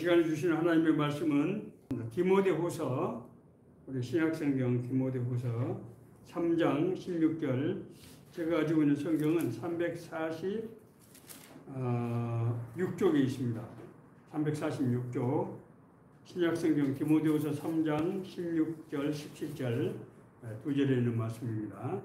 이 시간에 주시는 하나님의 말씀은 디모데후서, 우리 신약성경 디모데후서 3장 16절. 제가 가지고 있는 성경은 346쪽에 있습니다. 346쪽 신약성경 디모데후서 3장 16절 17절 두 절에 있는 말씀입니다.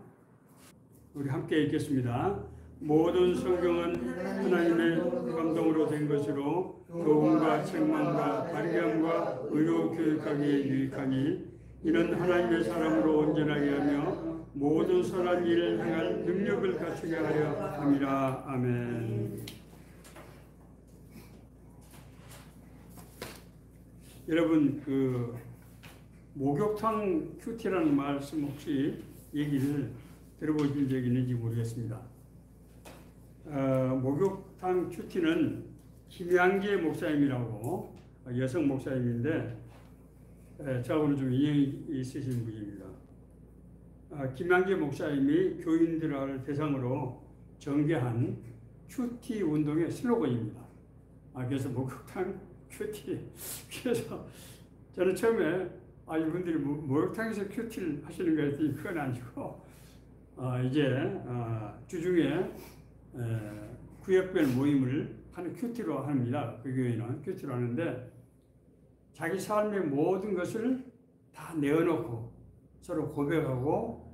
우리 함께 읽겠습니다. 모든 성경은 하나님의 감동으로 된 것으로 교훈과 책망과 바르게함과 의로 교육하기에 유익하니 이는 하나님의 사람으로 온전하게 하며 모든 선한 일을 행할 능력을 갖추게 하려 함이라. 아멘. 여러분, 목욕탕 큐티라는 말씀 혹시 얘기를 들어보신 적이 있는지 모르겠습니다. 목욕탕 큐티는 김양재 목사님이라고 여성 목사님인데 저하고는 좀 인연이 있으신 분입니다. 김양재 목사님이 교인들을 대상으로 전개한 큐티 운동의 슬로건입니다. 그래서 목욕탕 큐티. 그래서 저는 처음에 이분들이 목욕탕에서 큐티를 하시는 거 했더니 그건 아니고 이제 주중에 구역별 모임을 하는 큐티로 합니다. 그 교회는 큐티로 하는데 자기 삶의 모든 것을 다 내어놓고 서로 고백하고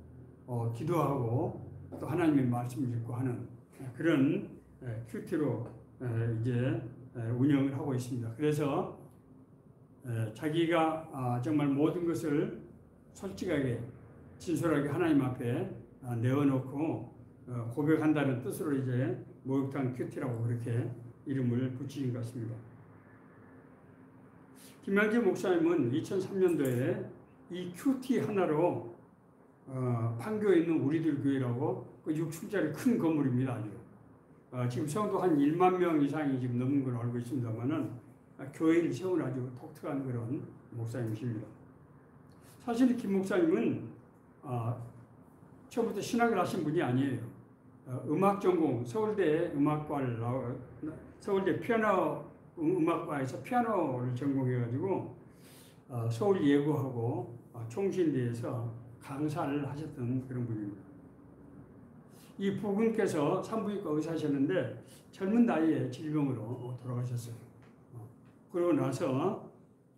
기도하고 또 하나님의 말씀을 읽고 하는 그런 큐티로 이제 운영을 하고 있습니다. 그래서 자기가 정말 모든 것을 솔직하게 진솔하게 하나님 앞에 내어놓고 고백한다는 뜻으로 이제 목욕탕 큐티라고 그렇게 이름을 붙이신 것 같습니다. 김양재 목사님은 2003년도에 이 큐티 하나로 판교에 있는 우리들 교회라고 그 6층짜리 큰 건물입니다. 아주. 지금 성도 한 1만 명 이상이 지금 넘는 걸 알고 있습니다만은 교회를 세운 아주 독특한 그런 목사님이십니다. 사실 김 목사님은 처음부터 신학을 하신 분이 아니에요. 음악 전공, 서울대 음악과를 서울대 피아노 음악과에서 피아노를 전공해가지고 서울 예고하고 총신대에서 강사를 하셨던 그런 분입니다. 이 부군께서 산부인과 의사셨는데 젊은 나이에 질병으로 돌아가셨어요. 그러고 나서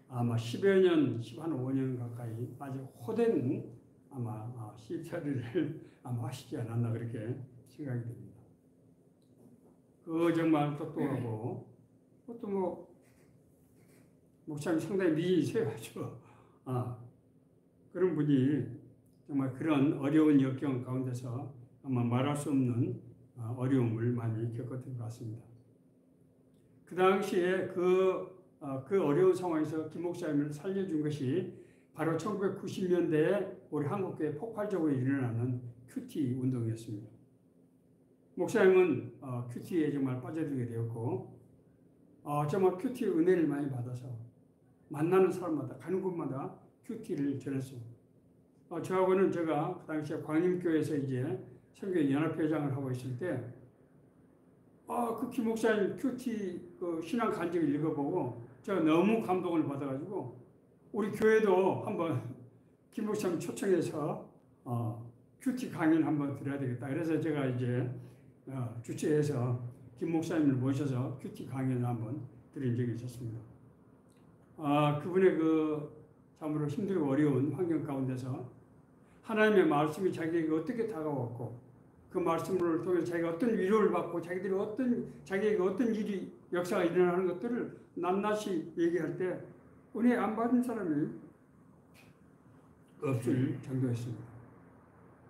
아마 10여 년, 15년 가까이 아주 호된 아마 시처리를 아마 하시지 않았나 그렇게 생각이 됩니다. 정말 똑똑하고 또 목사님 상당히 미인이세요. 그런 분이 정말 그런 어려운 역경 가운데서 아마 말할 수 없는 어려움을 많이 겪었던 것 같습니다. 그 당시에 그 어려운 상황에서 김 목사님을 살려준 것이 바로 1990년대에 우리 한국교회 폭발적으로 일어나는 큐티 운동이었습니다. 목사님은 큐티에 정말 빠져들게 되었고 정말 큐티 은혜를 많이 받아서 만나는 사람마다 가는 곳마다 큐티를 전했어요. 저하고는 제가 그 당시에 광림교회에서 이제 선교연합회장을 하고 있을 때 그 김 목사님 큐티 신앙 간증을 읽어보고 제가 너무 감동을 받아가지고 우리 교회도 한번 김 목사님 초청해서 큐티 강의를 한번 드려야 되겠다. 그래서 제가 이제 주최해서 김 목사님을 모셔서 큐티 강의를 한번 드린 적이 있었습니다. 그분의 참으로 힘들고 어려운 환경 가운데서 하나님의 말씀이 자기에게 어떻게 다가왔고 그 말씀을 통해서 자기가 어떤 위로를 받고 자기에게 어떤 일이 역사가 일어나는 것들을 낱낱이 얘기할 때 은혜 안 받은 사람이 없을 정도였습니다.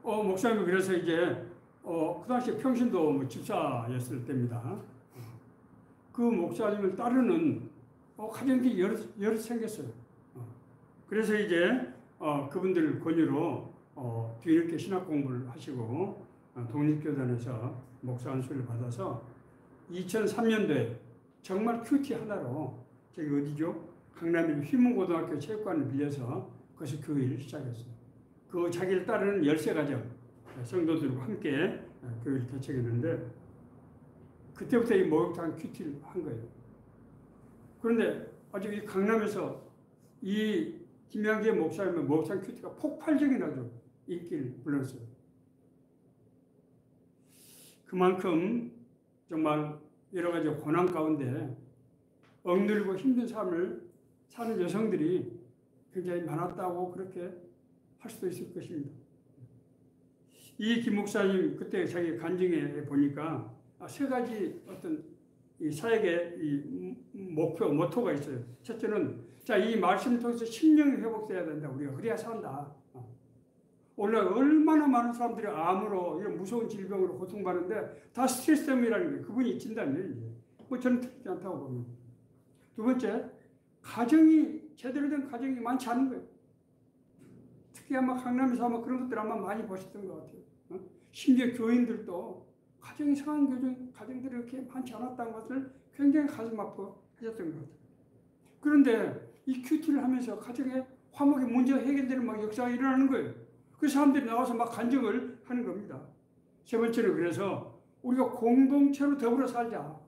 목사님이 그래서 이제 그 당시에 평신도 집사였을 때입니다. 그 목사님을 따르는 가정들이 여러 생겼어요. 그래서 이제 그분들 권유로 뒤늦게 신학 공부를 하시고 독립교단에서 목사 안수를 받아서 2003년도에 정말 큐티 하나로 저기 어디죠? 강남의 휘문고등학교 체육관을 빌려서 거기서 교회를 시작했어요. 자기를 따르는 13가정 성도들과 함께 교회를 개척했는데 그때부터 이 목욕탕 큐티를 한 거예요. 그런데 아주 이 강남에서 이 김양재 목사님의 목상 큐티가 폭발적인 아주 인기를 불렀어요. 그만큼 정말 여러 가지 고난 가운데 억눌리고 힘든 삶을 사는 여성들이 굉장히 많았다고 그렇게 할 수도 있을 것입니다. 이 김 목사님 그때 자기 간증에 보니까 세 가지 어떤 이 사역의 이 모토가 있어요. 첫째는 자, 이 말씀을 통해서 심령이 회복돼야 된다. 우리가 그래야 산다. 오늘 얼마나 많은 사람들이 암으로 이런 무서운 질병으로 고통받는데 다 스트레스 때문이라는 거예요. 그분이 진단이에요. 뭐 저는 특히 않다고 봅니다. 두 번째, 가정이 제대로 된 가정이 많지 않은 거예요. 특히 아마 강남에서 아마 그런 것들 아마 많이 보셨던 것 같아요. 심지어 교인들도 가정이 상한 가정들이 이렇게 많지 않았다는 것을 굉장히 가슴 아파하셨던 것 같아요. 그런데 이 큐티를 하면서 가정에 화목의 문제가 해결되는 막 역사가 일어나는 거예요. 그 사람들이 나와서 막 간증을 하는 겁니다. 세 번째로 그래서 우리가 공동체로 더불어 살자.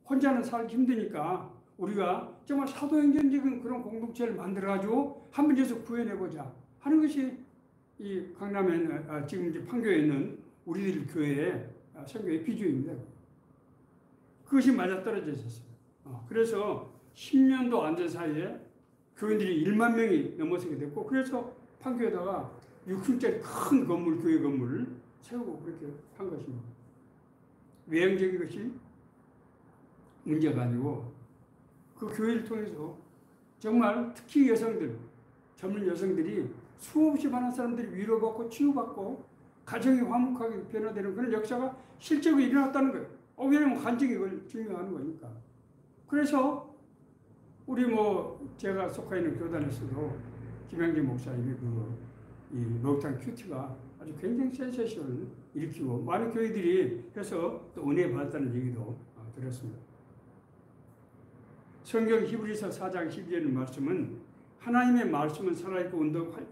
혼자는 살기 힘드니까 우리가 정말 사도행전적인 그런 공동체를 만들어가지고 한번 여기서 구해내보자 하는 것이 이 강남에 지금 이제 판교에 있는 우리들 교회의 선교의 비주입니다. 그것이 맞아떨어져 있었어요. 그래서 10년도 안 된 사이에 교인들이 1만 명이 넘어서게 됐고, 그래서 판교에다가 6층짜리 큰 건물, 교회 건물을 세우고 그렇게 한 것입니다. 외형적인 것이 문제가 아니고 그 교회를 통해서 정말 특히 여성들, 젊은 여성들이 수없이 많은 사람들이 위로받고 치유받고 가정이 화목하게 변화되는 그런 역사가 실제로 일어났다는 거예요. 왜냐하면 간증이 그걸 증명하는 거니까. 그래서 우리 제가 속해 있는 교단에서도 김양재 목사님이 이 목장 큐티가 아주 굉장히 센세이션을 일으키고 많은 교회들이 해서 또 은혜 받았다는 얘기도 들었습니다. 성경 히브리서 4장 12절 말씀은 하나님의 말씀은 살아있고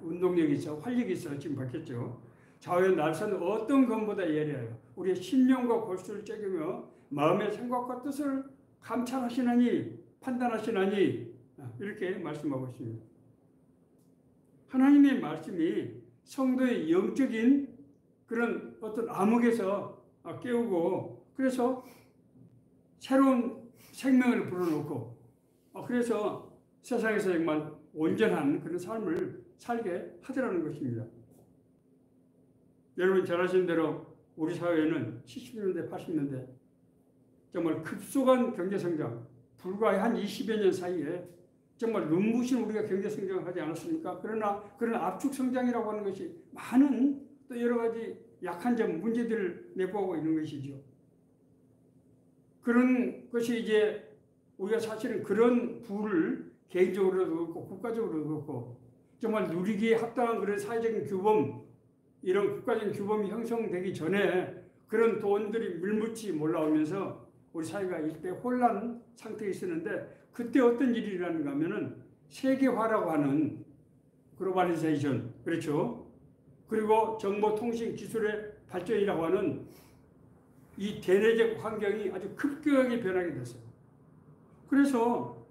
운동력이 있어 활력이 있어 지금 밝혔죠. 좌우의 날선 어떤 검보다 예리하여 우리의 심령과 골수를 쬐기며 마음의 생각과 뜻을 감찰하시나니 판단하시나니 이렇게 말씀하고 있습니다. 하나님의 말씀이 성도의 영적인 그런 어떤 암흑에서 깨우고 그래서 새로운 생명을 불어넣고 그래서 세상에서 정말 온전한 그런 삶을 살게 하더라는 것입니다. 여러분 잘 아시는 대로 우리 사회는 70년대, 80년대 정말 급속한 경제성장, 불과 한 20여 년 사이에 정말 눈부신 우리가 경제성장을 하지 않았습니까? 그러나 그런 압축성장이라고 하는 것이 많은 또 여러 가지 약한 점, 문제들을 내보고 있는 것이죠. 그런 것이 이제 우리가 사실은 그런 부를 개인적으로도 그렇고 국가적으로도 그렇고 정말 누리기에 합당한 그런 사회적인 규범, 이런 국가적인 규범이 형성되기 전에 그런 돈들이 물묻히 몰라오면서 우리 사회가 이때 혼란 상태에 있었는데 그때 어떤 일이 일어나는가 하면은 세계화라고 하는 글로벌리제이션, 그렇죠? 그리고 정보통신 기술의 발전이라고 하는 이 대내적 환경이 아주 급격하게 변하게 됐어요. 그래서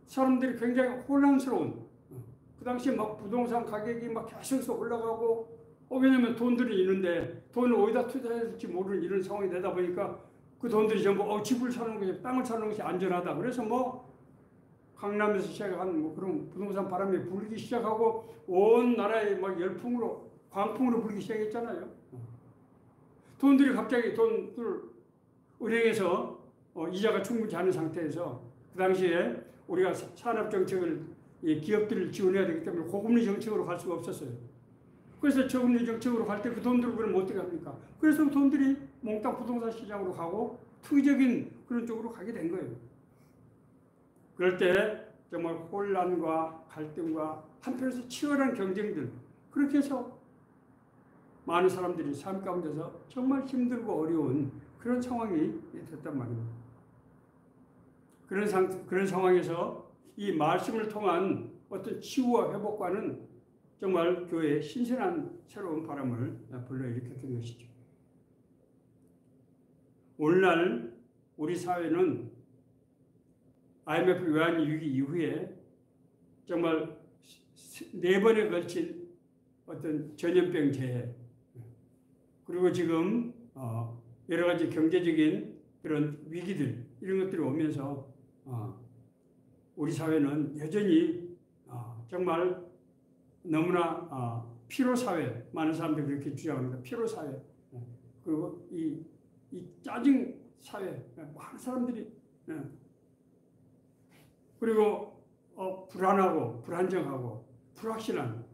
사람들이 굉장히 혼란스러운, 그 당시에 막 부동산 가격이 막 계속해서 올라가고, 왜냐면 돈들이 있는데 돈을 어디다 투자해야 될지 모르는 이런 상황이 되다 보니까 그 돈들이 전부 집을 사는 것이, 땅을 사는 것이 안전하다. 그래서 강남에서 시작한 그런 부동산 바람이 불기 시작하고 온 나라에 막 열풍으로, 광풍으로 불기 시작했잖아요. 돈들이 갑자기 은행에서 이자가 충분치 않은 상태에서 그 당시에 우리가 산업정책을 기업들을 지원해야 되기 때문에 고금리 정책으로 갈 수가 없었어요. 그래서 저금리 정책으로 갈 때 그 돈들을 그럼 어떻게 합니까? 그래서 그 돈들이 몽땅 부동산 시장으로 가고 투기적인 그런 쪽으로 가게 된 거예요. 그럴 때 정말 혼란과 갈등과 한편에서 치열한 경쟁들, 그렇게 해서 많은 사람들이 삶 가운데서 정말 힘들고 어려운 그런 상황이 됐단 말입니다. 그런 상황에서 이 말씀을 통한 어떤 치유와 회복과는 정말 교회에 신선한 새로운 바람을 불러일으켰던 것이죠. 오늘날 우리 사회는 IMF 외환위기 이후에 정말 4번에 걸친 어떤 전염병 재해, 그리고 지금 여러 가지 경제적인 그런 위기들, 이런 것들이 오면서 우리 사회는 여전히 정말 너무나 피로사회, 많은 사람들이 그렇게 주장합니다. 피로사회. 그리고 이 짜증 사회, 많은 사람들이, 그리고 불안하고 불안정하고 불확실한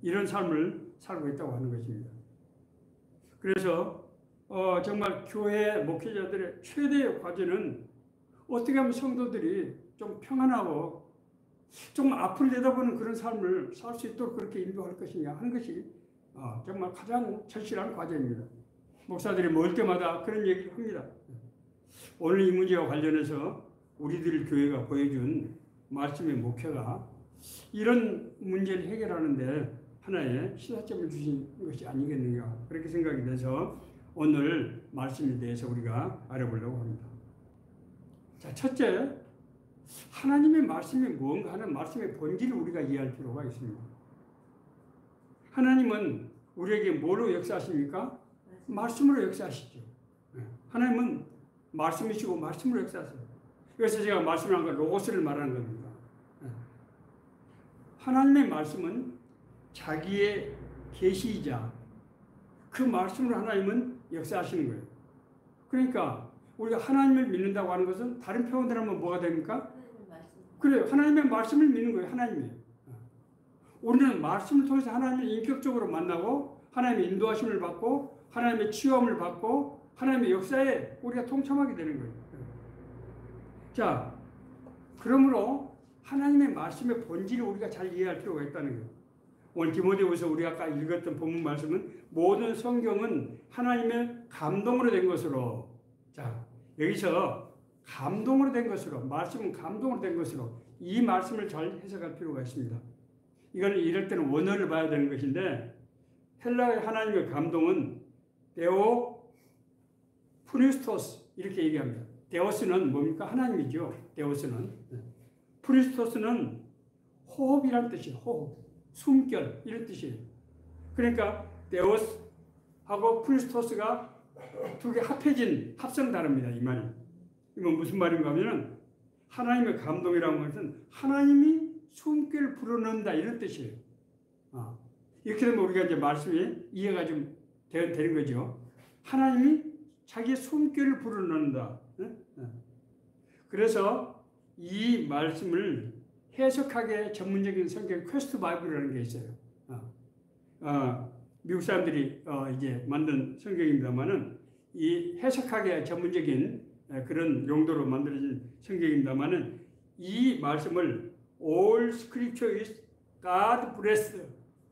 이런 삶을 살고 있다고 하는 것입니다. 그래서 정말 교회 목회자들의 최대의 과제는 어떻게 하면 성도들이 좀 평안하고 좀 앞을 내다보는 그런 삶을 살 수 있도록 그렇게 인도할 것이냐 하는 것이 정말 가장 절실한 과제입니다. 목사들이 모일 때마다 그런 얘기를 합니다. 오늘 이 문제와 관련해서 우리들 교회가 보여준 말씀의 목회가 이런 문제를 해결하는데 하나의 시사점을 주신 것이 아니겠느냐, 그렇게 생각이 돼서 오늘 말씀에 대해서 우리가 알아보려고 합니다. 자, 첫째, 하나님의 말씀이 무언가 하는 말씀의 본질을 우리가 이해할 필요가 있습니다. 하나님은 우리에게 뭐로 역사하십니까? 말씀으로 역사하시죠. 하나님은 말씀이시고 말씀으로 역사하세요. 그래서 제가 말씀을 한 건 로고스를 말하는 겁니다. 하나님의 말씀은 자기의 계시이자 그 말씀으로 하나님은 역사하시는 거예요. 그러니까 우리가 하나님을 믿는다고 하는 것은 다른 표현으로 하면 뭐가 됩니까? 그래요. 하나님의 말씀을 믿는 거예요. 하나님이. 우리는 말씀을 통해서 하나님을 인격적으로 만나고 하나님의 인도하심을 받고 하나님의 치유함을 받고 하나님의 역사에 우리가 동참하게 되는 거예요. 자, 그러므로 하나님의 말씀의 본질을 우리가 잘 이해할 필요가 있다는 거예요. 오늘 디모데후서 우리가 아까 읽었던 본문 말씀은 모든 성경은 하나님의 감동으로 된 것으로, 자, 여기서 감동으로 된 것으로, 말씀은 감동으로 된 것으로 이 말씀을 잘 해석할 필요가 있습니다. 이거는 이럴 때는 원어를 봐야 되는 것인데 헬라의 하나님의 감동은 데오 프리스토스 이렇게 얘기합니다. 데오스는 뭡니까? 하나님이죠. 데오스는. 프리스토스는 호흡이란 뜻이에요. 호흡, 숨결 이런 뜻이에요. 그러니까 데오스하고 프리스토스가 두 개 합해진 합성 단어입니다. 이 말이. 이건 무슨 말인가 하면은 하나님의 감동이라는 것은 하나님이 숨결을 불어넣는다 이런 뜻이에요. 이렇게 되면 우리가 이제 말씀이 이해가 좀 되는 거죠. 하나님이 자기의 숨결을 불어넣는다. 그래서 이 말씀을 해석하게 전문적인 성경 퀘스트 바이블이라는 게 있어요. 미국 사람들이 이제 만든 성경입니다만은 이 해석하게 전문적인 그런 용도로 만들어진 성경입니다만은 이 말씀을 All Scripture is God blessed,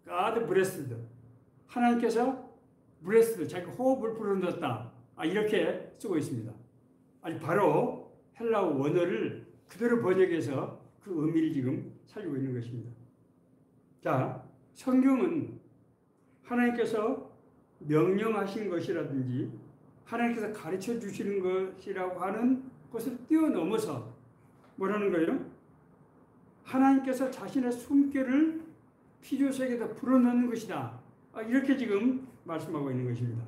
God blessed. 하나님께서 blessed, 자기 호흡을 불어넣었다. 이렇게 쓰고 있습니다. 아니 바로 헬라어 원어를 그대로 번역해서 그 의미를 지금 살리고 있는 것입니다. 자, 성경은 하나님께서 명령하신 것이라든지 하나님께서 가르쳐 주시는 것이라고 하는 것을 뛰어넘어서 뭐라는 거예요? 하나님께서 자신의 숨결을 필요성에다 불어넣는 것이다. 이렇게 지금 말씀하고 있는 것입니다.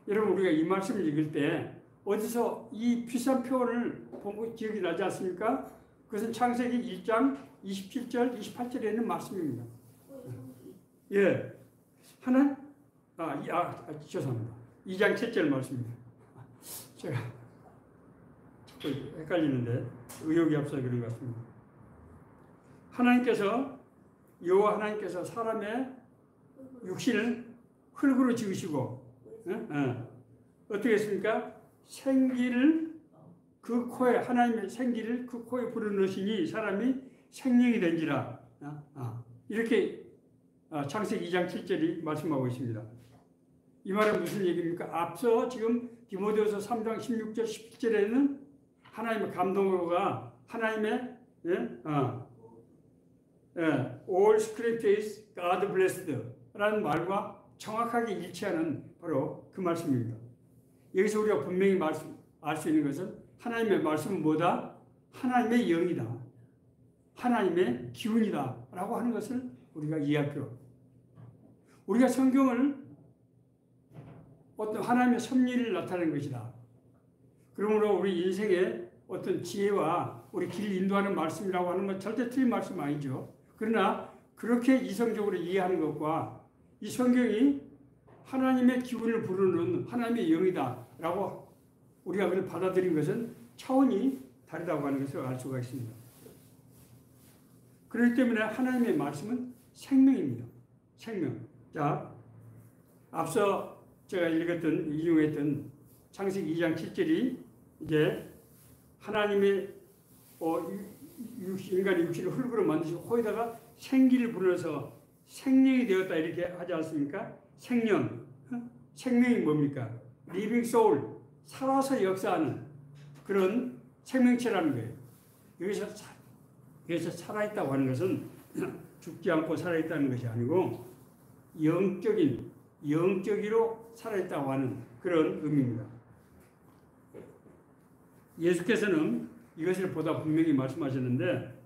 여러분 우리가 이 말씀을 읽을 때 어디서 이 비슷한 표현을 본 거 기억이 나지 않습니까? 그것은 창세기 1장 27절 28절에 있는 말씀입니다. 예, 죄송합니다. 2장 7절 말씀입니다. 제가 자꾸 헷갈리는데 의욕이 앞서 그런 것 같습니다. 여호와 하나님께서 사람의 육신을 흙으로 지으시고 어떻게 했습니까? 생기를 그 코에, 하나님의 생기를 그 코에 불어넣으시니 사람이 생명이 된지라. 이렇게 창세기 2장 7절이 말씀하고 있습니다. 이 말은 무슨 얘기입니까? 앞서 지금 디모데후서 3장 16절 17절에는 하나님의 감동으로가 하나님의 All Scripture is God blessed 라는 말과 정확하게 일치하는 바로 그 말씀입니다. 여기서 우리가 분명히 알 수 있는 것은 하나님의 말씀은 뭐다? 하나님의 영이다. 하나님의 기운이다. 라고 하는 것을 우리가 이해할 필요. 우리가 성경을 어떤 하나님의 섭리를 나타내는 것이다. 그러므로 우리 인생의 어떤 지혜와 우리 길을 인도하는 말씀이라고 하는 건 절대 틀린 말씀 아니죠. 그러나 그렇게 이성적으로 이해하는 것과 이 성경이 하나님의 기운을 부르는 하나님의 영이다 라고 우리가 그걸 받아들인 것은 차원이 다르다고 하는 것을 알 수가 있습니다. 그렇기 때문에 하나님의 말씀은 생명입니다. 생명. 자, 앞서 제가 읽었던, 인용했던 창세기 2장 7절이 이제 하나님의 인간의 육신을 흙으로 만드시고 거기다가 생기를 불어서 생명이 되었다 이렇게 하지 않습니까? 생명. 생명이 뭡니까? 리빙 소울. 살아서 역사하는 그런 생명체라는 거예요. 여기서 살아있다고 하는 것은 죽지 않고 살아있다는 것이 아니고 영적으로 살아있다고 하는 그런 의미입니다. 예수께서는 이것을 보다 분명히 말씀하셨는데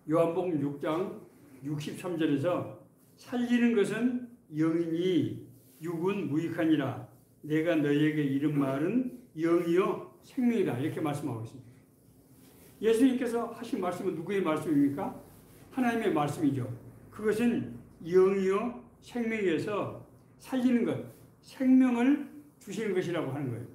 요한복음 6장 63절에서 살리는 것은 영이니 육은 무익하니라. 내가 너희에게 이른 말은 영이요 생명이다. 이렇게 말씀하고 있습니다. 예수님께서 하신 말씀은 누구의 말씀입니까? 하나님의 말씀이죠. 그것은 영이요 생명이어서 살리는 것, 생명을 주시는 것이라고 하는 거예요.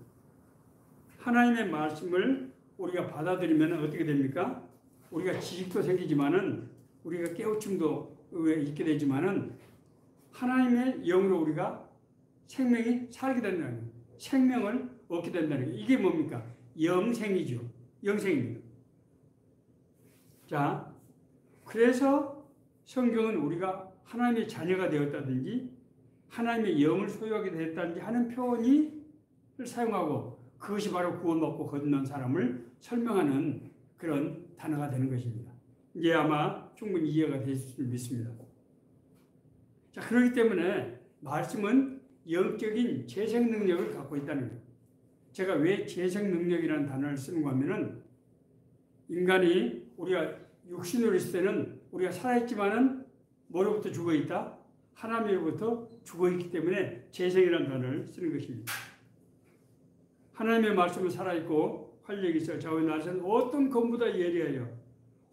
하나님의 말씀을 우리가 받아들이면 어떻게 됩니까? 우리가 지식도 생기지만은 우리가 깨우침도 있게 되지만은 하나님의 영으로 우리가 생명이 살게 된다는 거예요. 생명을 얻게 된다는 거예요. 이게 뭡니까? 영생이죠. 영생입니다. 자, 그래서 성경은 우리가 하나님의 자녀가 되었다든지 하나님의 영을 소유하게 되었다든지 하는 표현을 사용하고 그것이 바로 구원받고 거듭난 사람을 설명하는 그런 단어가 되는 것입니다. 이제 아마 충분히 이해가 되실 줄 믿습니다. 자, 그렇기 때문에 말씀은 영적인 재생 능력을 갖고 있다는 거예요. 제가 왜 재생 능력이라는 단어를 쓰는가 하면은 인간이 우리가 육신으로 있을 때는 우리가 살아있지만은 뭐로부터 죽어있다? 하나님으로부터 죽어있기 때문에 재생이라는 단어를 쓰는 것입니다. 하나님의 말씀은 살아있고 활력이 있어 좌우에 나서는 어떤 검보다 예리하여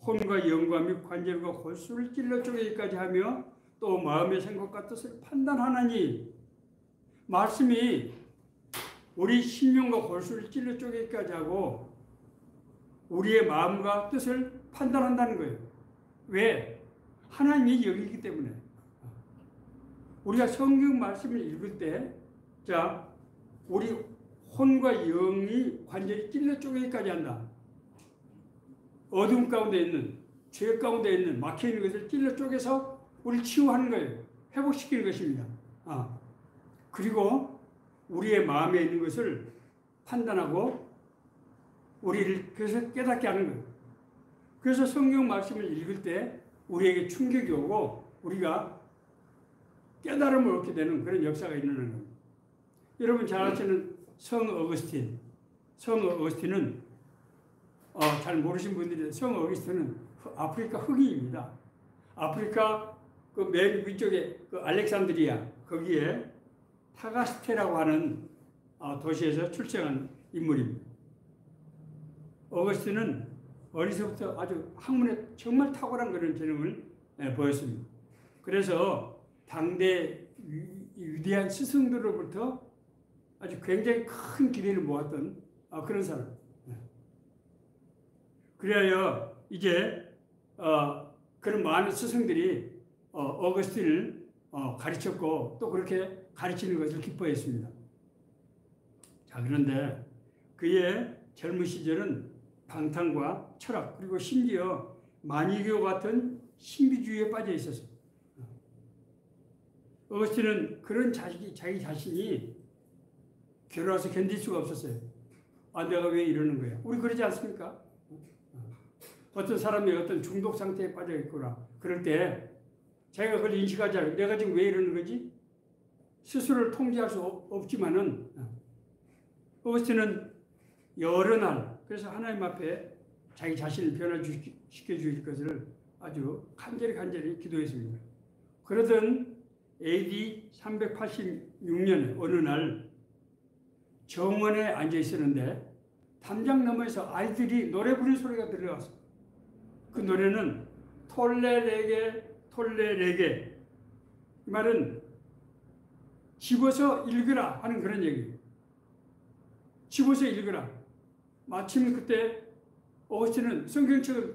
혼과 영과 및 관절과 골수를 찔러 쪼개기까지 하며 또 마음의 생각과 뜻을 판단하나니 말씀이 우리 심령과 골수를 찔러 쪼개기까지 하고 우리의 마음과 뜻을 판단한다는 거예요. 왜? 하나님이 영이기 때문에. 우리가 성경 말씀을 읽을 때, 자, 우리 혼과 영이 관절이 찔러 쪼개기까지 한다. 어둠 가운데 있는, 죄 가운데 있는 막혀있는 것을 찔러 쪼개서 우리를 치유하는 거예요. 회복시키는 것입니다. 그리고 우리의 마음에 있는 것을 판단하고 우리를 그래서 깨닫게 하는 거예요. 그래서 성경 말씀을 읽을 때 우리에게 충격이 오고 우리가 깨달음을 얻게 되는 그런 역사가 있는 겁니다. 여러분 잘 아시는 성 어거스틴. 성 어거스틴은 잘 모르신 분들이 성 어거스틴은 아프리카 흑인입니다. 아프리카 그 맨 위쪽에 그 알렉산드리아 거기에 타가스테라고 하는 도시에서 출생한 인물입니다. 어거스틴은 어리서부터 아주 학문에 정말 탁월한 그런 재능을 보였습니다. 그래서 당대 위대한 스승들로부터 아주 굉장히 큰 기대를 모았던 그런 사람. 그래야 이제 그런 많은 스승들이 어거스틴을 가르쳤고 또 그렇게 가르치는 것을 기뻐했습니다. 자, 그런데 그의 젊은 시절은 방탕과 철학 그리고 심지어 만이교 같은 신비주의에 빠져 있었어요. 어거스틴은 그런 자기 자신이 괴로워서 견딜 수가 없었어요. 내가 왜 이러는 거야? 우리 그러지 않습니까? 어떤 사람이 어떤 중독 상태에 빠져 있거나 그럴 때 자기가 그걸 인식하지 않아요. 내가 지금 왜 이러는 거지? 스스로를 통제할 수 없지만은 어거스틴은 여러 날 그래서 하나님 앞에 자기 자신을 변화시켜 주실 것을 아주 간절히 기도했습니다. 그러던 AD 386년에 어느 날 정원에 앉아 있었는데 담장 너머에서 아이들이 노래 부르는 소리가 들려왔어요. 그 노래는 톨레레게 이 말은 집어서 읽으라 하는 그런 얘기예요. 집어서 읽으라. 마침 그때 어거스틴은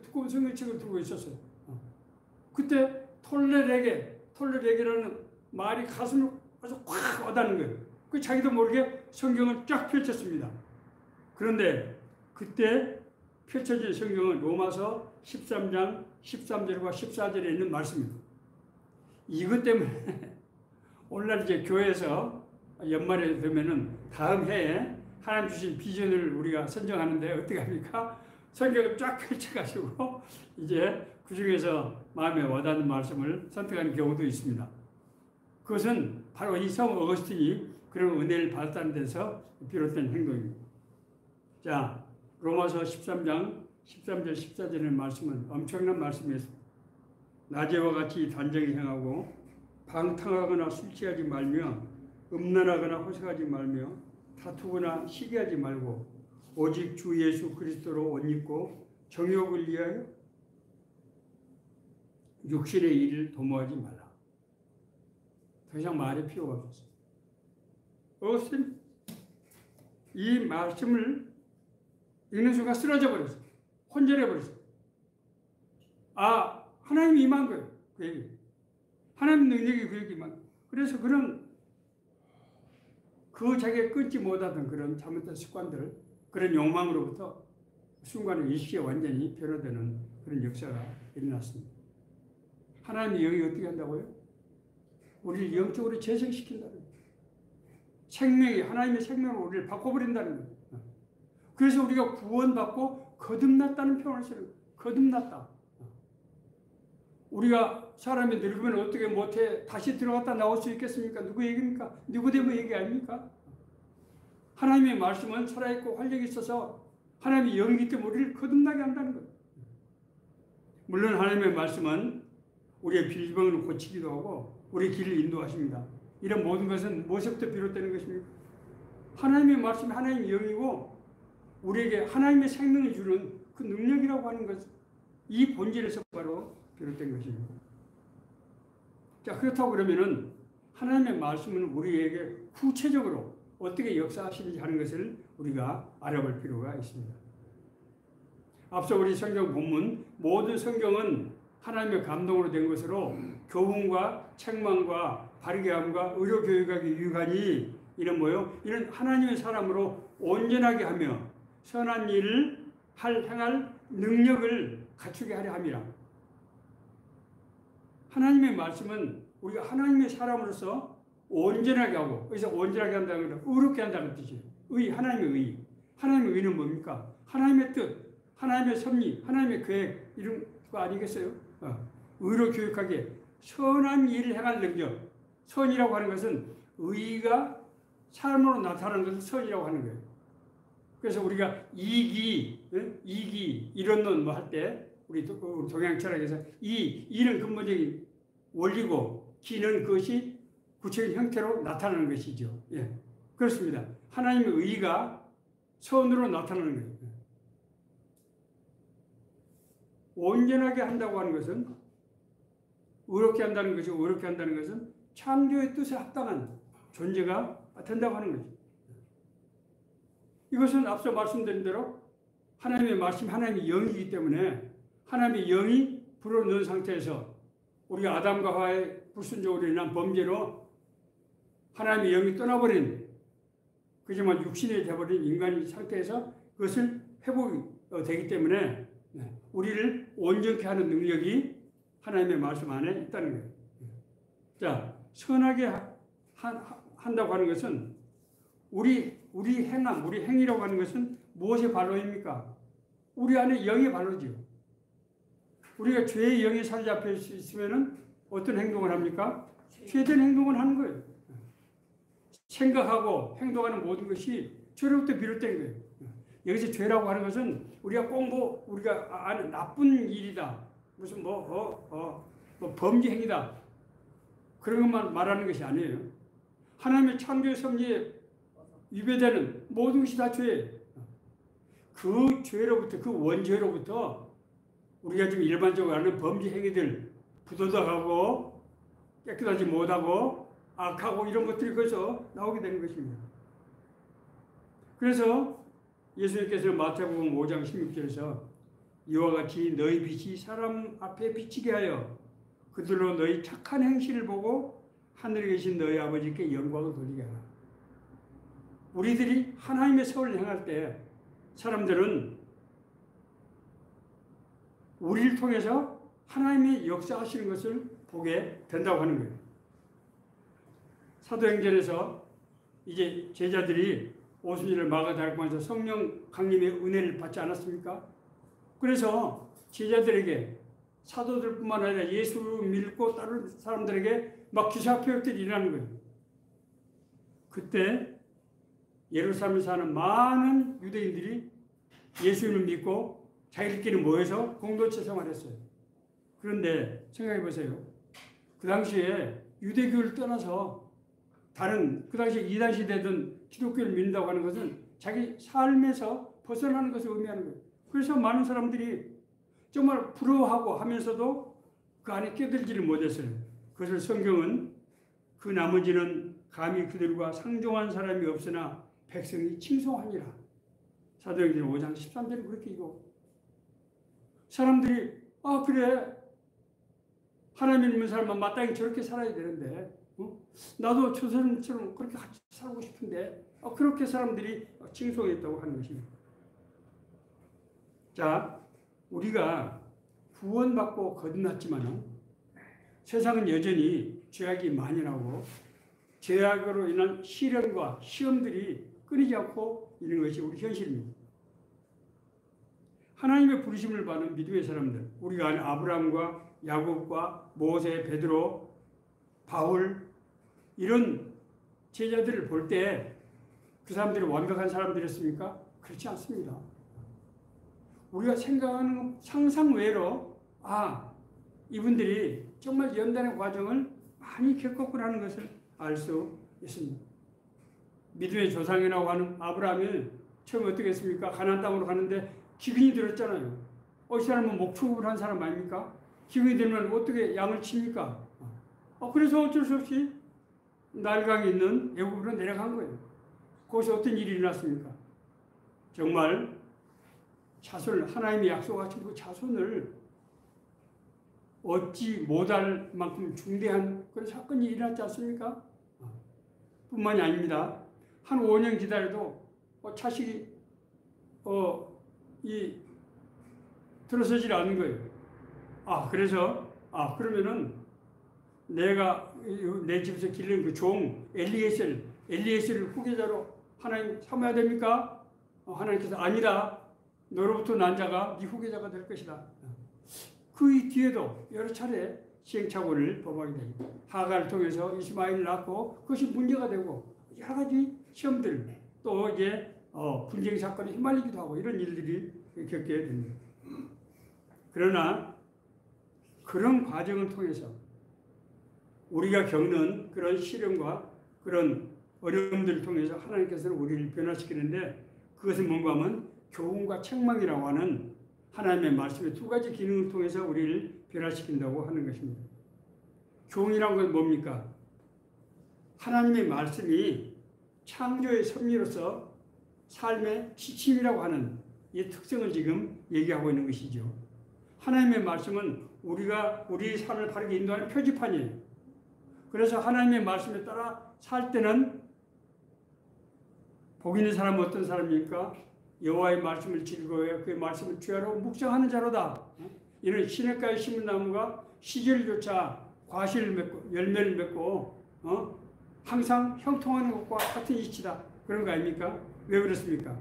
두꺼운 성경책을 들고 있었어요. 그때 톨레레게라는 말이 가슴을 아주 꽉 와닿는 거예요. 그 자기도 모르게 성경을 쫙 펼쳤습니다. 그런데 그때 펼쳐진 성경은 로마서 13장 13절과 14절에 있는 말씀입니다. 이것 때문에 오늘날 이제 교회에서 연말에 되면은 다음 해에 하나님 주신 비전을 우리가 선정하는데 어떻게 합니까? 성경을 쫙 펼쳐가지고 이제 그 중에서 마음에 와닿는 말씀을 선택하는 경우도 있습니다. 그것은 바로 이 성 어거스틴이 그런 은혜를 받았다는 데서 비롯된 행동입니다. 자, 로마서 13장 13절 14절의 말씀은 엄청난 말씀이었습니다. 낮에와 같이 단정히 행하고 방탕하거나 술 취하지 말며 음란하거나 호색하지 말며 다투거나 시기하지 말고 오직 주 예수 그리스도로 옷 입고 정욕을 위하여 육신의 일을 도모하지 말라. 더 이상 말할 필요가 없었어요. 어거스틴 이 말씀을 읽는 순간 쓰러져 버렸어요. 혼절해 버렸어요. 아, 하나님이 임한 거예요. 그 얘기. 하나님 능력이 그 얘기만. 그래서 그 자기가 끊지 못하던 그런 잘못된 습관들, 그런 욕망으로부터 순간에 일시에 완전히 변화되는 그런 역사가 일어났습니다. 하나님의 영이 어떻게 한다고요? 우리를 영적으로 재생시킨다는 거예요. 하나님의 생명으로 우리를 바꿔버린다는 거예요. 그래서 우리가 구원받고 거듭났다는 표현을 쓰는 거예요. 거듭났다. 우리가 사람이 늙으면 어떻게 못해 다시 들어갔다 나올 수 있겠습니까? 누구 얘기입니까? 니고데모 얘기 아닙니까? 하나님의 말씀은 살아있고 활력이 있어서 하나님의 영이기 때문에 우리를 거듭나게 한다는 거예요. 물론 하나님의 말씀은 우리의 빌병을 고치기도 하고 우리의 길을 인도하십니다. 이런 모든 것은 무엇부터 비롯되는 것입니까? 하나님의 말씀이 하나님의 영이고 우리에게 하나님의 생명을 주는 그 능력이라고 하는 것, 이 본질에서 바로 비롯된 것입니다. 자, 그렇다고 그러면은 하나님의 말씀은 우리에게 구체적으로 어떻게 역사하시는지 하는 것을 우리가 알아볼 필요가 있습니다. 앞서 우리 성경 본문, 모든 성경은 하나님의 감동으로 된 것으로 교훈과 책망과 바르게함과 의료교육하기 유익하니 이런 하나님의 사람으로 온전하게 하며 선한 일을 행할 능력을 갖추게 하려 함이라. 하나님의 말씀은 우리가 하나님의 사람으로서 온전하게 하고, 여기서 온전하게 한다는 건 의롭게 한다는 뜻이에요. 하나님의 의. 하나님의 의는 뭡니까? 하나님의 뜻, 하나님의 섭리, 하나님의 계획, 이런 거 아니겠어요? 의로 교육하게 선한 일을 행할 능력. 선이라고 하는 것은 의가 삶으로 나타나는 것을 선이라고 하는 거예요. 그래서 우리가 이기 이론론 할 때 우리 동양 철학에서 이는 근본적인 원리고 기는 그것이 구체적인 형태로 나타나는 것이죠. 예, 그렇습니다. 하나님의 의가 선으로 나타나는 거예요. 온전하게 한다고 하는 것은 의롭게 한다는 것이고 의롭게 한다는 것은 창조의 뜻에 합당한 존재가 된다고 하는 거죠. 이것은 앞서 말씀드린 대로 하나님의 말씀, 하나님의 영이기 때문에 하나님의 영이 불어넣은 상태에서 우리가 아담과 하와의 불순종으로 인한 범죄로 하나님의 영이 떠나버린, 그지만 육신이 되어버린 인간의 상태에서 그것을 회복이 되기 때문에 우리를 온전케 하는 능력이 하나님의 말씀 안에 있다는 거예요. 자, 선하게 한다고 하는 것은 우리 행이라고 하는 것은 무엇의 발로입니까? 우리 안에 영의 발로지요. 우리가 죄의 영에 사로잡혀 있으면 어떤 행동을 합니까? 죄된 행동을 하는 거예요. 생각하고 행동하는 모든 것이 죄로부터 비롯된 거예요. 여기서 죄라고 하는 것은 우리가 꼭 우리가 아는 나쁜 일이다. 무슨 뭐 범죄 행위다. 그런 것만 말하는 것이 아니에요. 하나님의 창조의 섭리에 위배되는 모든 것이 다 죄예요. 그 죄로부터, 그 원죄로부터 우리가 지금 일반적으로 아는 범죄 행위들, 부도덕하고 깨끗하지 못하고 악하고 이런 것들이 거기서 나오게 되는 것입니다. 그래서 예수님께서 마태복음 5장 16절에서 이와 같이 너희 빛이 사람 앞에 비치게 하여 그들로 너희 착한 행실을 보고 하늘에 계신 너희 아버지께 영광을 돌리게 하라. 우리들이 하나님의 선을 행할 때 사람들은 우리를 통해서 하나님의 역사하시는 것을 보게 된다고 하는 거예요. 사도행전에서 이제 제자들이 오순절을 마가다락방에서 성령 강림의 은혜를 받지 않았습니까? 그래서 제자들에게 사도들뿐만 아니라 예수를 믿고 다른 사람들에게 막 기사표역들이 일어나는 거예요. 그때 예루살렘에 사는 많은 유대인들이 예수님을 믿고 자기들끼리 모여서 공동체 생활했어요. 그런데 생각해 보세요. 그 당시에 유대교를 떠나서 다른 그 당시에 이단 시대든 기독교를 믿는다고 하는 것은 자기 삶에서 벗어나는 것을 의미하는 거예요. 그래서 많은 사람들이 정말 부러워하고 하면서도 그 안에 끼어들지를 못했어요. 그것을 성경은 그 나머지는 감히 그들과 상종한 사람이 없으나 백성이 칭송하니라. 사도행전 5장 13절에 그렇게 읽고 사람들이 그래 하나님 믿는 사람은 마땅히 저렇게 살아야 되는데 나도 저 사람처럼 그렇게 같이 살고 싶은데 그렇게 사람들이 칭송했다고 하는 것입니다. 자, 우리가 구원받고 거듭났지만 세상은 여전히 죄악이 많이 나고 죄악으로 인한 시련과 시험들이 끊이지 않고 있는 것이 우리 현실입니다. 하나님의 부르심을 받은 믿음의 사람들, 우리가 아는 아브라함과 야곱과 모세, 베드로, 바울 이런 제자들을 볼 때 그 사람들이 완벽한 사람들이었습니까? 그렇지 않습니다. 우리가 생각하는 상상 외로 이분들이 정말 연단의 과정을 많이 겪었구나는 것을 알 수 있습니다. 믿음의 조상이라고 하는 아브라함이 처음에 어떻게 했습니까? 가나안 땅으로 가는데 기근이 들었잖아요. 이 사람은 목축을 한 사람 아닙니까? 기근이 들면 어떻게 양을 칩니까? 그래서 어쩔 수 없이 날강에 있는 애굽으로 내려간 거예요. 거기서 어떤 일이 일어났습니까? 정말 자손을 하나님의 약속하신 그 자손을 얻지 못할 만큼 중대한 그런 사건이 일어났지 않습니까? 뿐만이 아닙니다. 한 5년 기다려도 자식이 들어서질 않는 거예요. 그래서 그러면은 내가 내 집에서 기르는 그 종 엘리에셀을 후계자로 하나님 삼아야 됩니까? 하나님께서 아니다. 너로부터 난 자가 네 후계자가 될 것이다. 그 뒤에도 여러 차례 시행착오를 범하게 됩니다. 하가를 통해서 이스마엘을 낳고 그것이 문제가 되고 여러 가지 시험들 또 이제 분쟁 사건에 휘말리기도 하고 이런 일들이 겪게 됩니다. 그러나 그런 과정을 통해서 우리가 겪는 그런 시련과 그런 어려움들을 통해서 하나님께서는 우리를 변화시키는데 그것은 뭔가 하면 교훈과 책망이라고 하는 하나님의 말씀의 두 가지 기능을 통해서 우리를 변화시킨다고 하는 것입니다. 교훈이라는 건 뭡니까? 하나님의 말씀이 창조의 섭리로서 삶의 지침이라고 하는 이 특성을 지금 얘기하고 있는 것이죠. 하나님의 말씀은 우리 삶을 바르게 인도하는 표지판이에요. 그래서 하나님의 말씀에 따라 살 때는 복 있는 사람은 어떤 사람입니까? 여호와의 말씀을 즐거워해 그의 말씀을 주야로 묵상하는 자로다. 이는 시냇가에 심은 나무가 시절조차 과실을 맺고 열매를 맺고 항상 형통하는 것과 같은 이치다. 그런 거 아닙니까? 왜 그렇습니까?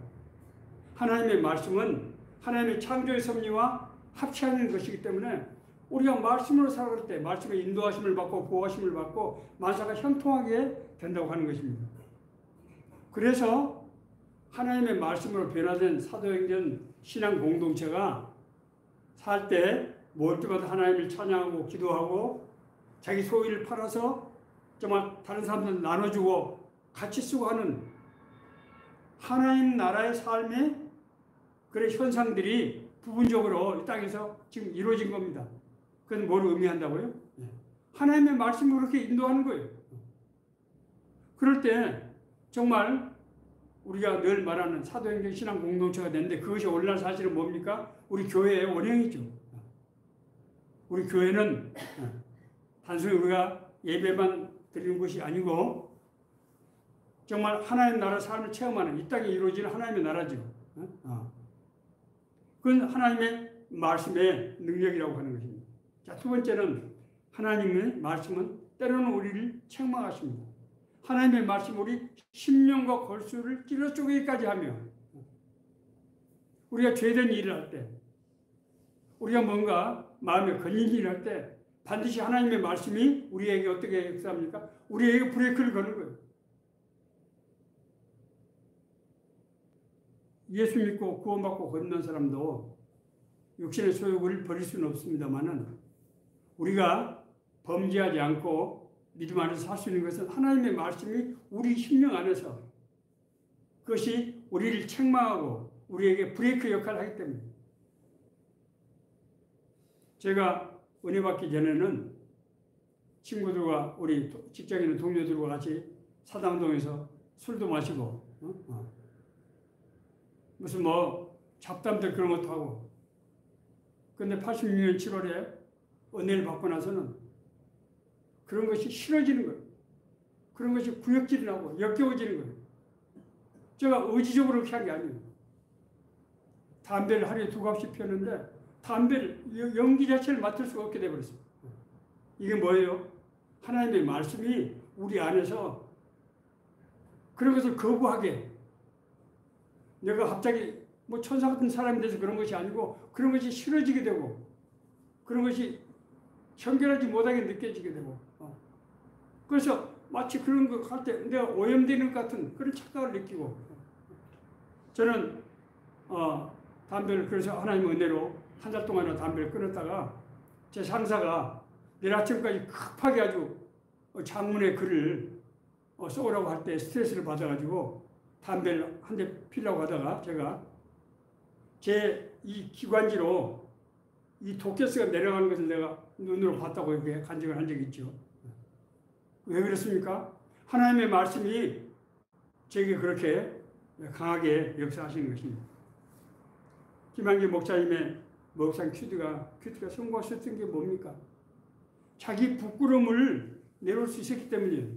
하나님의 말씀은 하나님의 창조의 섭리와 합치하는 것이기 때문에 우리가 말씀으로 살아갈 때 말씀의 인도하심을 받고 보호하심을 받고 만사가 형통하게 된다고 하는 것입니다. 그래서 하나님의 말씀으로 변화된 사도행전 신앙 공동체가 살 때 뭘 때마다 하나님을 찬양하고 기도하고 자기 소유를 팔아서 정말 다른 사람들 나눠주고 같이 쓰고 하는 하나님 나라의 삶의 그런 현상들이 부분적으로 이 땅에서 지금 이루어진 겁니다. 그건 뭘 의미한다고요? 하나님의 말씀으로 그렇게 인도하는 거예요. 그럴 때 정말 우리가 늘 말하는 사도행전 신앙 공동체가 되는데 그것이 오늘날 사실은 뭡니까? 우리 교회의 원형이죠. 우리 교회는 단순히 우리가 예배만 드리는 것이 아니고 정말 하나님 나라 삶을 체험하는 이 땅에 이루어지는 하나님의 나라죠. 그건 하나님의 말씀의 능력이라고 하는 것입니다. 자, 두 번째는 하나님의 말씀은 때로는 우리를 책망하십니다. 하나님의 말씀 우리 심령과 골수를 찔러 쪼개기까지 하며 우리가 죄된 일을 할 때 우리가 뭔가 마음에 걸린 일을 할 때 반드시 하나님의 말씀이 우리에게 어떻게 역사합니까? 우리에게 브레이크를 거는 거예요. 예수 믿고 구원받고 건넌 사람도 육신의 소욕을 버릴 수는 없습니다만은 우리가 범죄하지 않고 믿음 안에서 살 수 있는 것은 하나님의 말씀이 우리 심령 안에서 그것이 우리를 책망하고 우리에게 브레이크 역할을 하기 때문에 제가 은혜 받기 전에는 친구들과 우리 직장인 동료들과 같이 사당동에서 술도 마시고 무슨 뭐 잡담들 그런 것도 하고 근데 86년 7월에 은혜를 받고 나서는 그런 것이 싫어지는 거예요. 그런 것이 구역질이 나고 역겨워지는 거예요. 제가 의지적으로 그렇게 한 게 아니에요. 담배를 하루에 2갑씩 피웠는데 담배를 연기 자체를 맡을 수가 없게 되어버렸어요. 이게 뭐예요? 하나님의 말씀이 우리 안에서 그런 것을 거부하게 내가 갑자기 뭐 천사 같은 사람이 돼서 그런 것이 아니고 그런 것이 싫어지게 되고 그런 것이 현결하지 못하게 느껴지게 되고 그래서 마치 그런 거 할 때 내가 오염되는 것 같은 그런 착각을 느끼고 저는 담배를 그래서 하나님 은혜로 한 달 동안이나 담배를 끊었다가 제 상사가 내일 아침까지 급하게 아주 장문의 글을 써오라고 할 때 스트레스를 받아가지고 담배를 한 대 피려고 하다가 제가 제 이 기관지로 이 독가스가 내려가는 것을 내가 눈으로 봤다고 이렇게 간증을 한 적이 있죠. 왜 그렇습니까? 하나님의 말씀이 제게 그렇게 강하게 역사하시는 것입니다. 김한기 목사님의 목상 큐티가 성공하셨던 게 뭡니까? 자기 부끄러움을 내놓을 수 있었기 때문이에요.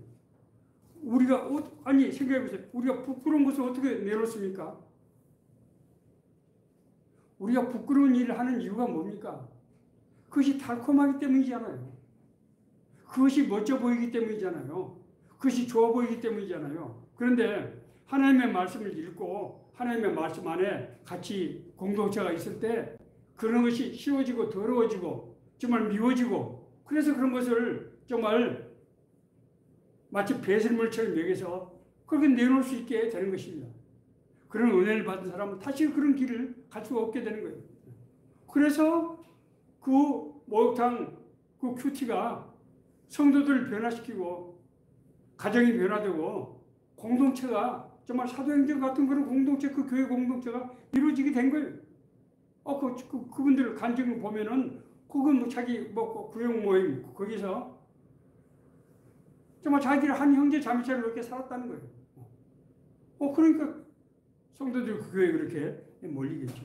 우리가 생각해보세요. 우리가 부끄러운 것을 어떻게 내놓습니까? 우리가 부끄러운 일을 하는 이유가 뭡니까? 그것이 달콤하기 때문이잖아요. 그것이 멋져 보이기 때문이잖아요. 그것이 좋아 보이기 때문이잖아요. 그런데 하나님의 말씀을 읽고 하나님의 말씀 안에 같이 공동체가 있을 때 그런 것이 싫어지고 더러워지고 정말 미워지고 그래서 그런 것을 정말 마치 배설물처럼 여기서 그렇게 내놓을 수 있게 되는 것입니다. 그런 은혜를 받은 사람은 다시 그런 길을 갈 수가 없게 되는 거예요. 그래서 그 목욕탕 그 큐티가 성도들을 변화시키고 가정이 변화되고 공동체가 정말 사도행전 같은 그런 공동체 그 교회 공동체가 이루어지게 된 거예요. 그분들 간증을 보면은 그건 뭐 자기 뭐 구역 모임 거기서 정말 자기들 한 형제 자매처럼 그렇게 살았다는 거예요. 그러니까 성도들 그 교회에 그렇게 몰리겠죠.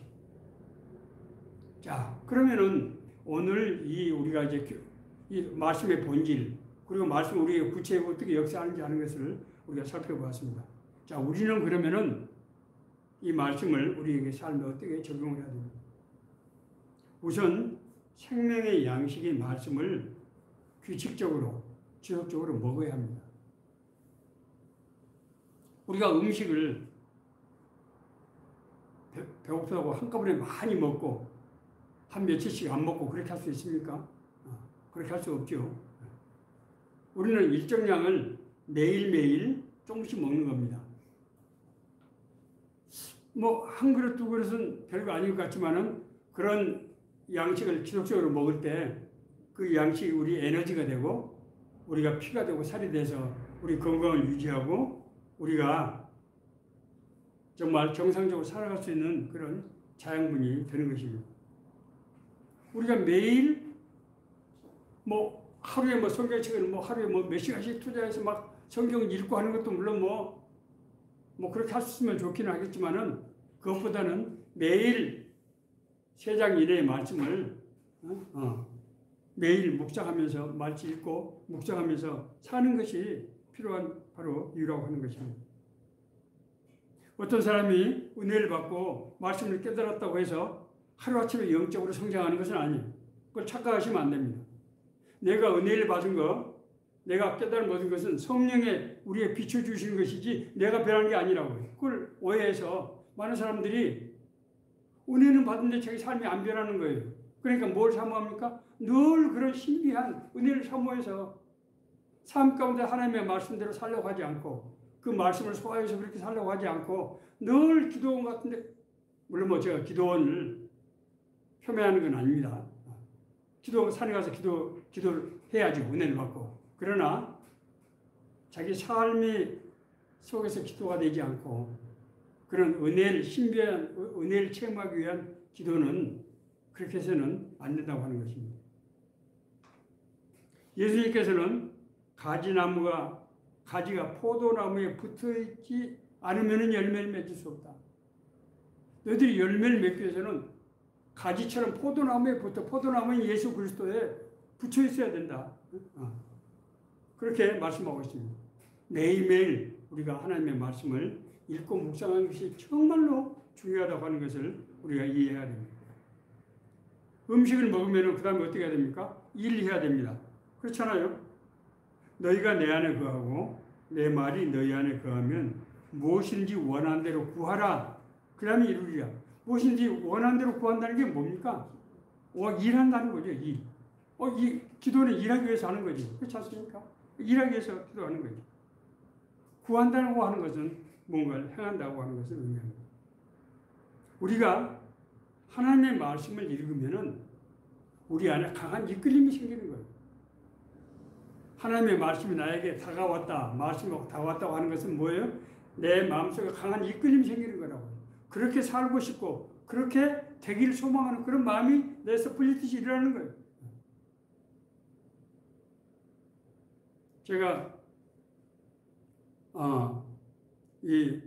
자, 그러면은 오늘 우리가 이제 이 말씀의 본질 그리고 말씀 우리의 구체적으로 어떻게 역사하는지 하는 것을 우리가 살펴보았습니다. 자, 우리는 그러면은 이 말씀을 우리에게 삶에 어떻게 적용을 해야 됩니까? 우선 생명의 양식인 말씀을 규칙적으로 지속적으로 먹어야 합니다. 우리가 음식을 배고프다고 한꺼번에 많이 먹고 한 며칠씩 안 먹고 그렇게 할 수 있습니까? 그렇게 할 수 없죠. 우리는 일정량을 매일매일 조금씩 먹는 겁니다. 뭐 한 그릇 두 그릇은 별거 아닌 것 같지만은 그런 양식을 지속적으로 먹을 때 그 양식이 우리 에너지가 되고 우리가 피가 되고 살이 돼서 우리 건강을 유지하고 우리가 정말 정상적으로 살아갈 수 있는 그런 자양분이 되는 것입니다. 우리가 매일 뭐 하루에 뭐 성경책을 뭐 하루에 뭐 몇 시간씩 투자해서 막 성경을 읽고 하는 것도 물론 뭐 그렇게 할 수 있으면 좋기는 하겠지만은 그것보다는 매일 3장 이내의 말씀을 매일 묵상하면서 말씀 읽고 묵상하면서 사는 것이 필요한 바로 이유라고 하는 것입니다. 어떤 사람이 은혜를 받고 말씀을 깨달았다고 해서 하루아침에 영적으로 성장하는 것은 아니에요. 그걸 착각하시면 안 됩니다. 내가 은혜를 받은 거, 내가 깨달은 모든 것은 성령의 우리에 비춰주시는 것이지 내가 변한 게 아니라고요. 그걸 오해해서 많은 사람들이 은혜는 받는데 자기 삶이 안 변하는 거예요. 그러니까 뭘 사모합니까? 늘 그런 신비한 은혜를 사모해서 삶 가운데 하나님의 말씀대로 살려고 하지 않고 그 말씀을 소화해서 그렇게 살려고 하지 않고 늘 기도원 같은데, 물론 뭐 제가 기도원을 폄훼하는 건 아닙니다. 산에 가서 기도를 해야지 은혜를 받고. 그러나 자기 삶이 속에서 기도가 되지 않고 그런 은혜를 신비한 은혜를 체험하기 위한 기도는 그렇게 해서는 안 된다고 하는 것입니다. 예수님께서는 가지가 포도나무에 붙어있지 않으면 열매를 맺을 수 없다. 너희들이 열매를 맺기 위해서는 가지처럼 포도나무인 예수 그리스도에 붙여 있어야 된다. 그렇게 말씀하고 있습니다. 매일매일 우리가 하나님의 말씀을 읽고 묵상하는 것이 정말로 중요하다고 하는 것을 우리가 이해해야 됩니다. 음식을 먹으면 그 다음에 어떻게 해야 됩니까? 일해야 됩니다. 그렇잖아요. 너희가 내 안에 거하고 내 말이 너희 안에 거하면 무엇인지 원하는 대로 구하라. 그 다음에 이루리라. 무엇인지 원하는 대로 구한다는 게 뭡니까? 일한다는 거죠. 기도는 일하기 위해서 하는 거죠. 그렇지 않습니까? 일하기 위해서 기도하는 거죠. 구한다고 하는 것은 뭔가를 행한다고 하는 것을 의미합니다. 우리가 하나님의 말씀을 읽으면은 우리 안에 강한 이끌림이 생기는 거예요. 하나님의 말씀이 나에게 다가왔다, 말씀이 다가왔다고 하는 것은 뭐예요? 내 마음속에 강한 이끌림이 생기는 거라고. 그렇게 살고 싶고 그렇게 되기를 소망하는 그런 마음이 내에서 불리듯이 일어나는 거예요. 제가 이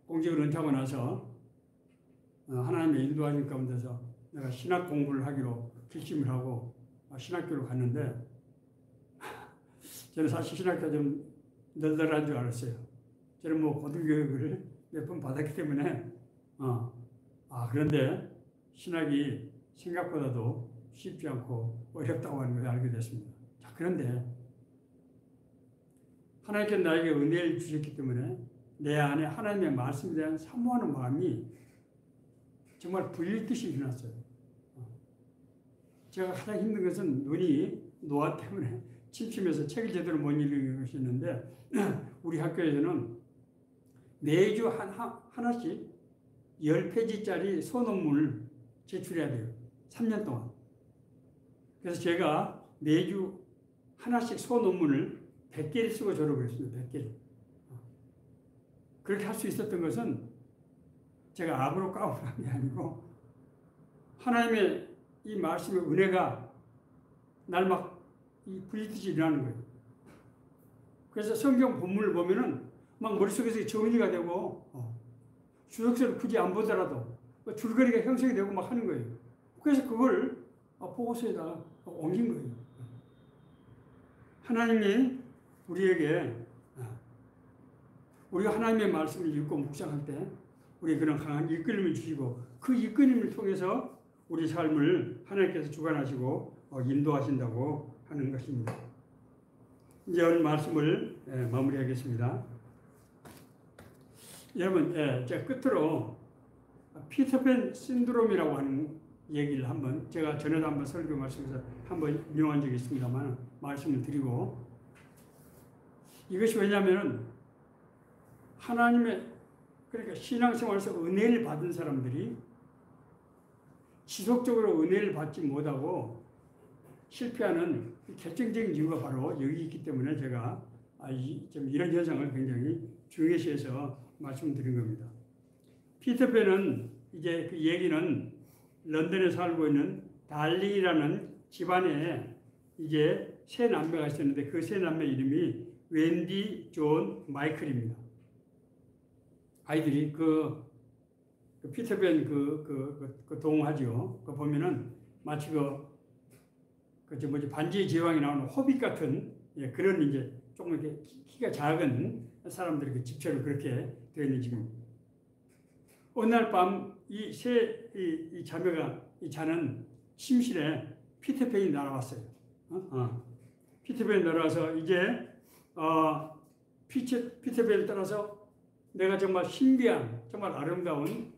공직을 은퇴하고 나서 하나님의 인도하신 가운데서 내가 신학 공부를 하기로 결심을 하고 신학교를 갔는데 저는 사실 신학교가 좀 널널한 줄 알았어요. 저는 뭐 고등교육을 몇 번 받았기 때문에 그런데 신학이 생각보다도 쉽지 않고 어렵다고 하는 걸 알게 됐습니다. 자, 그런데 하나님께서 나에게 은혜를 주셨기 때문에 내 안에 하나님의 말씀에 대한 사모하는 마음이 정말 불릴듯이 일어났어요. 제가 가장 힘든 것은 눈이 노화 때문에 침침해서 책을 제대로 못 읽는 것이 있는데 우리 학교에서는 매주 하나씩 10페이지짜리 소논문을 제출해야 돼요. 3년 동안. 그래서 제가 매주 하나씩 소논문을 100개를 쓰고 졸업을 했습니다. 100개를. 그렇게 할 수 있었던 것은 제가 악으로 까불한 게 아니고 하나님의 이 말씀의 은혜가 날 막 불리듯이 일어나는 거예요. 그래서 성경 본문을 보면은 막 머릿속에서 정리가 되고 주석서를 굳이 안 보더라도 줄거리가 형성이 되고 막 하는 거예요. 그래서 그걸 보고서에다 옮긴 거예요. 하나님이 우리에게 우리가 하나님의 말씀을 읽고 묵상할 때 우리 그런 강한 이끌림을 주시고 그 이끌림을 통해서 우리 삶을 하나님께서 주관하시고 인도하신다고 하는 것입니다. 이제 오늘 말씀을 마무리하겠습니다. 여러분, 제가 끝으로 피터팬 신드롬이라고 하는 얘기를 한번 제가 전에도 한번 설교 말씀에서 한번 인용한 적이 있습니다만 말씀을 드리고 이것이 왜냐하면 하나님의 그러니까 신앙생활에서 은혜를 받은 사람들이 지속적으로 은혜를 받지 못하고 실패하는 결정적인 이유가 바로 여기 있기 때문에 제가 좀 이런 현상을 굉장히 중요시해서 말씀드린 겁니다. 피터팬은 이제 그 얘기는 런던에 살고 있는 달링이라는 집안에 이제 세 남매가 있었는데 그 세 남매 이름이 웬디, 존, 마이클입니다. 아이들이 그 피터팬 그 동화죠. 그 보면은 마치 반지의 제왕이 나오는 호빗 같은 그런 이제 조금 이렇게 키가 작은 사람들이 그 집처럼 그렇게 되어 있는 집입니다. 어느 날 밤 이 자매가 이 자는 침실에 피터팬이 날아왔어요. 피터팬이 날아와서 이제 피터팬을 따라서 내가 정말 신비한 정말 아름다운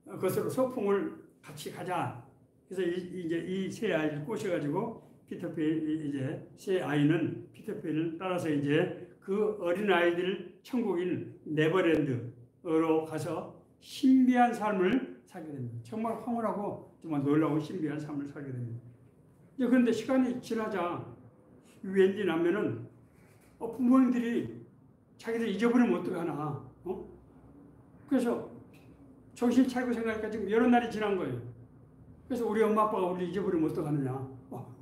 것으로 소풍을 같이 가자. 그래서 이제 이 세 아이를 꼬셔가지고 이제 세 아이는 피터팬을 따라서 이제 그 어린 아이들 천국인 네버랜드로 가서 신비한 삶을 살게 됩니다. 정말 황홀하고 정말 놀라운 신비한 삶을 살게 됩니다. 그런데 시간이 지나자 웬디 남매는 부모님들이 자기들 잊어버리면 어떡하나. 그래서 정신 차리고 생각하니까 지금 여러 날이 지난 거예요. 그래서 우리 엄마 아빠가 우리 잊어버리면 어떡하느냐.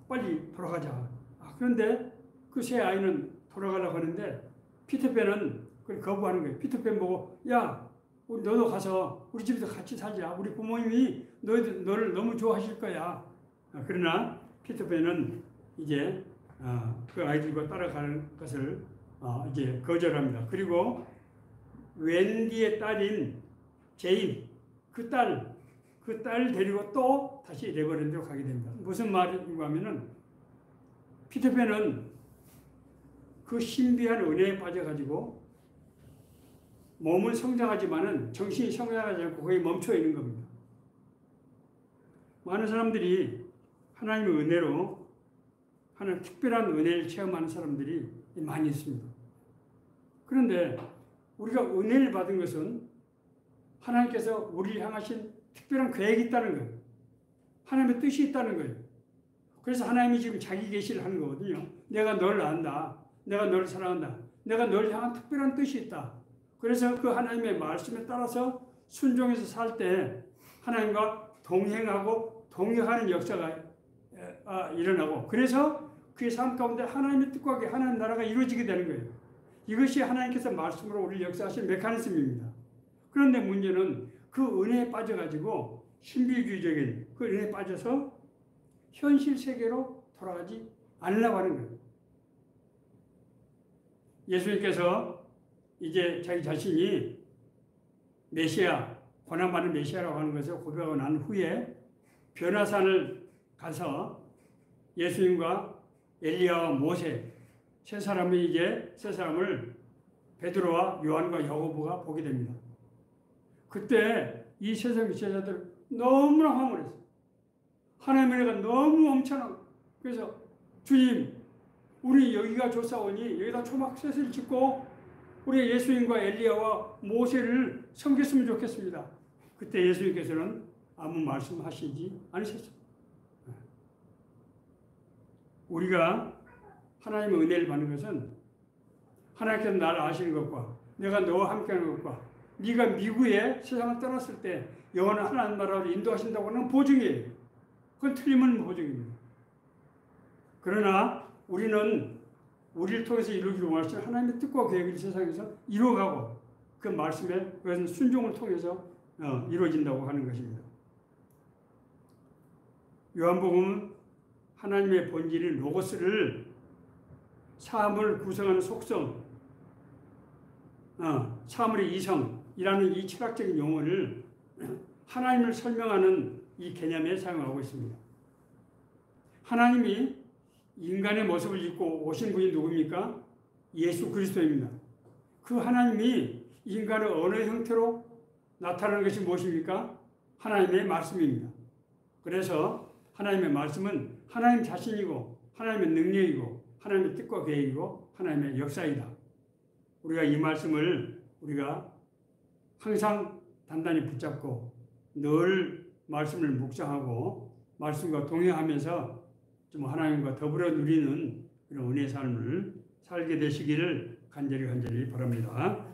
빨리 돌아가자. 그런데 그 세 아이는 돌아가려고 하는데 피터팬은 그걸 거부하는 거예요. 피터팬 보고 야 너도 가서 우리 집에서 같이 살자. 우리 부모님이 너를 너무 좋아하실 거야. 그러나 피터팬은 이제 그 아이들과 따라가는 것을 이제 거절합니다. 그리고 웬디의 딸인 제인 그 딸 데리고 또 다시 네버랜드로 가게 됩니다. 무슨 말인가 하면은 피터팬은 그 신비한 은혜에 빠져가지고 몸은 성장하지만은 정신이 성장하지 않고 거기 멈춰 있는 겁니다. 많은 사람들이 하나님의 은혜로 하는 특별한 은혜를 체험하는 사람들이 많이 있습니다. 그런데 우리가 은혜를 받은 것은 하나님께서 우리를 향하신 특별한 계획이 있다는 거예요. 하나님의 뜻이 있다는 거예요. 그래서 하나님이 지금 자기 계시를 하는 거거든요. 내가 너를 안다. 내가 너를 사랑한다. 내가 너를 향한 특별한 뜻이 있다. 그래서 그 하나님의 말씀에 따라서 순종해서 살 때 하나님과 동행하고 동역하는 역사가 일어나고 그래서 그의 삶 가운데 하나님의 뜻과 하나님 나라가 이루어지게 되는 거예요. 이것이 하나님께서 말씀으로 우리를 역사하신 메커니즘입니다. 그런데 문제는 그 은혜에 빠져가지고 신비주의적인 그 은혜에 빠져서 현실 세계로 돌아가지 않으려고 하는 거예요. 예수님께서 이제 자기 자신이 메시아, 고난받는 메시아라고 하는 것을 고백하고 난 후에 변화산을 가서 예수님과 엘리야와 모세 세 사람을 베드로와 요한과 야고보가 보게 됩니다. 그때 이 세상 제자들 너무나 황홀했어요. 하나님의 은혜가 너무 엄청나고 그래서 주님 우리 여기가 좋사오니 여기다 초막셋을 짓고 우리 예수님과 엘리야와 모세를 섬겼으면 좋겠습니다. 그때 예수님께서는 아무 말씀하시지 않으셨어요. 우리가 하나님의 은혜를 받는 것은 하나님께서 나를 아시는 것과 내가 너와 함께하는 것과 네가 미국에 세상을 떠났을 때 영원한 하나님 나라로 인도하신다고 하는 보증이에요. 그건 틀림없는 보증입니다. 그러나 우리는 우리를 통해서 이루기로 원하시는 하나님의 뜻과 계획을 세상에서 이루어가고 그 말씀에 그것은 순종을 통해서 이루어진다고 하는 것입니다. 요한복음은 하나님의 본질인 로고스를 사물을 구성하는 속성, 사물의 이성이라는 이 철학적인 용어를 하나님을 설명하는 이 개념에 사용하고 있습니다. 하나님이 인간의 모습을 입고 오신 분이 누굽니까? 예수 그리스도입니다. 그 하나님이 인간의 어느 형태로 나타나는 것이 무엇입니까? 하나님의 말씀입니다. 그래서 하나님의 말씀은 하나님 자신이고 하나님의 능력이고 하나님의 뜻과 계획이고 하나님의 역사이다. 우리가 이 말씀을 우리가 항상 단단히 붙잡고 늘 말씀을 묵상하고 말씀과 동행하면서 좀 하나님과 더불어 누리는 그런 은혜의 삶을 살게 되시기를 간절히 바랍니다.